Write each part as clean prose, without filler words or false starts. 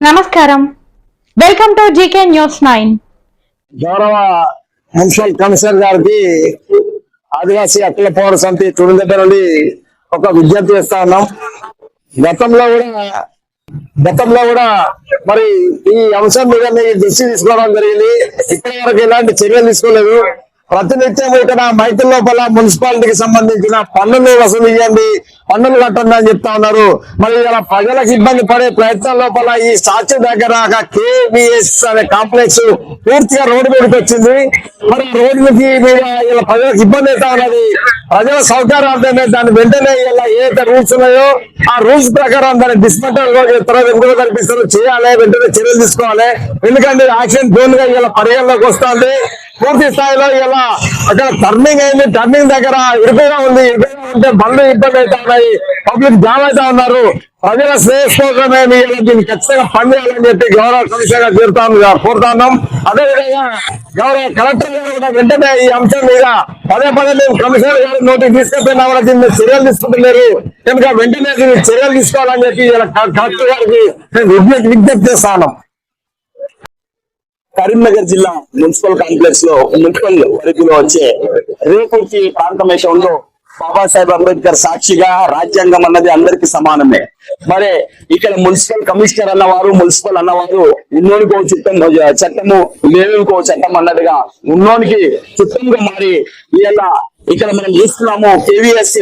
నమస్కారం, welcome to GK news 9. గౌరవ municipal commissioner గారికి ఆదివాసీ హక్కుల పౌర సమితి తుడిదెబ్బ నుండి ఒక విజ్ఞప్తి చేస్తా ఉన్నాం. గతంలో కూడా మరి ఈ అంశం మీద దృష్టి తీసుకోవడం జరిగింది. ఇప్పటి వరకు ఎలాంటి చర్యలు తీసుకోలేదు. ప్రతినిత్యం ఇక్కడ మైతుల లోపల మున్సిపాలిటీకి సంబంధించిన పన్నులు వసూలు చేయండి, పన్నులు కట్టండి అని చెప్తా ఉన్నారు. మరి ఇలా ప్రజలకు ఇబ్బంది పడే ప్రయత్నం లోపల ఈ స్టాచ్యూ దగ్గర కేబిఎస్ అనే కాంప్లెక్స్ పూర్తిగా రోడ్డు మీదకి వచ్చింది. మరి రోడ్డు మీద ఇలా ప్రజలకు ఇబ్బంది అవుతా ఉన్నది. ప్రజల సౌకర్యార్థమే దాన్ని వెంటనే ఇలా ఏదైతే రూల్స్ ఉన్నాయో ఆ రూల్స్ ప్రకారం దాన్ని డిస్మెంటల్ చెప్తారో ఎందుకు కనిపిస్తారో చేయాలి, వెంటనే చర్యలు తీసుకోవాలి. ఎందుకంటే యాక్సిడెంట్ జోన్ గా ఇలా పరిగణలోకి వస్తుంది. పూర్తి స్థాయిలో ఇలా అక్కడ టర్నింగ్ అయింది, టర్నింగ్ దగ్గర ఇరుకుగా ఉంది. ఇరుకుగా ఉంటే బండ్లు ఇబ్బంది అవుతా ఉన్నాయి, పబ్లిక్ జామ్ అవుతా ఉన్నారు. ప్రజల శ్రేయస్కోసమే దీన్ని ఖచ్చితంగా పనిచేయాలని చెప్పి గౌరవ కమిషనర్ గారు కోరుతున్నాం. అదేవిధంగా గౌరవ కలెక్టర్ గారు కూడా వెంటనే ఈ అంశం మీద పదే మేము కమిషనర్ గారి నోటికి తీసుకెళ్తున్నా కూడా దీన్ని చర్యలు తీసుకుంటున్నారు కనుక వెంటనే దీన్ని చర్యలు తీసుకోవాలని చెప్పి కలెక్టర్ గారికి విజ్ఞప్తి చేస్తాను. కరీంనగర్ జిల్లా మున్సిపల్ కాంప్లెక్స్ లో మున్సిపల్ పరిధిలో వచ్చే రేపూర్తి ప్రాంత మేషంలో బాబాసాహెబ్ అంబేద్కర్ సాక్షిగా రాజ్యాంగం అన్నది అందరికి సమానమే. మరి ఇక్కడ మున్సిపల్ కమిషనర్ అన్నవారు, మున్సిపల్ అన్నవారు ఉన్నోనికో చట్టము లేనుకో చట్టం అన్నట్టుగా ఉన్నోనికి చుట్టంగా మారి ఇలా ఇక్కడ మనం చూస్తున్నాము. కేవీఎస్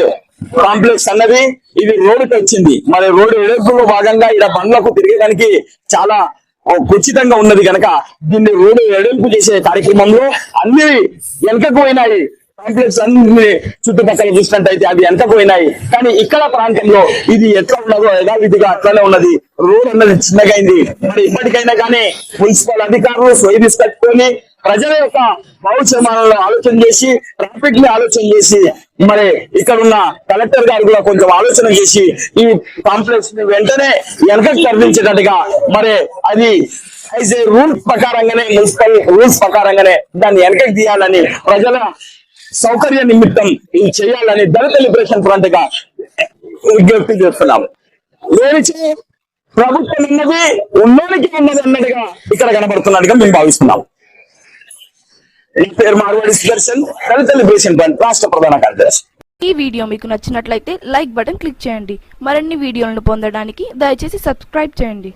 కాంప్లెక్స్ అన్నది ఇది రోడ్డుకి వచ్చింది. మరి రోడ్డు ఎడుపులో భాగంగా ఇక్కడ బండ్లకు తిరిగేదానికి చాలా ఉచితంగా ఉన్నది కనుక దీన్ని రోడ్డు ఎడల్పు చేసే కార్యక్రమంలో అన్ని వెనకకు పోయినాయి. కాంప్లెక్స్ అన్ని చుట్టుపక్కల చూసినట్టయితే అవి వెనకకు పోయినాయి. కానీ ఇక్కడ ప్రాంతంలో ఇది ఎట్లా ఉన్నదో యథావిధిగా అట్లనే ఉన్నది. రోడ్ అన్నది చిన్నగైంది. మరి ఇప్పటికైనా కానీ మున్సిపల్ అధికారులు స్వైరీస్ కట్టుకొని ప్రజల యొక్క భవిష్యమానంలో ఆలోచన చేసి, ట్రాఫిక్ ని ఆలోచన చేసి, మరి ఇక్కడ ఉన్న కలెక్టర్ గారు కూడా కొంచెం ఆలోచన చేసి ఈ కాంప్లెక్స్ ని వెంటనే వెనకకు తరలించేటట్టుగా మరి అది యాజ్ ఏ రూల్స్ ప్రకారంగానే, మున్సిపల్ రూల్స్ ప్రకారంగానే దాన్ని వెనకకు తీయాలని, ప్రజల సౌకర్య నిమిత్తం ఇది చేయాలని దళిత లిబరేషన్ ఫ్రంట్ గా విజ్ఞప్తి చేస్తున్నాం. లేనిచే ప్రభుత్వం ఉన్నది ఉన్నోనికి ఉన్నది అన్నట్టుగా ఇక్కడ కనబడుతున్నట్టుగా మేము భావిస్తున్నాం. పేరు మార్వాడి సుదర్శన్, దళిత లిబరేషన్ ఫ్రంట్ రాష్ట్ర ప్రధాన కార్యదర్శి. ఈ వీడియో మీకు నచ్చినట్లయితే లైక్ బటన్ క్లిక్ చేయండి. మరిన్ని వీడియోలను పొందడానికి దయచేసి సబ్స్క్రైబ్ చేయండి.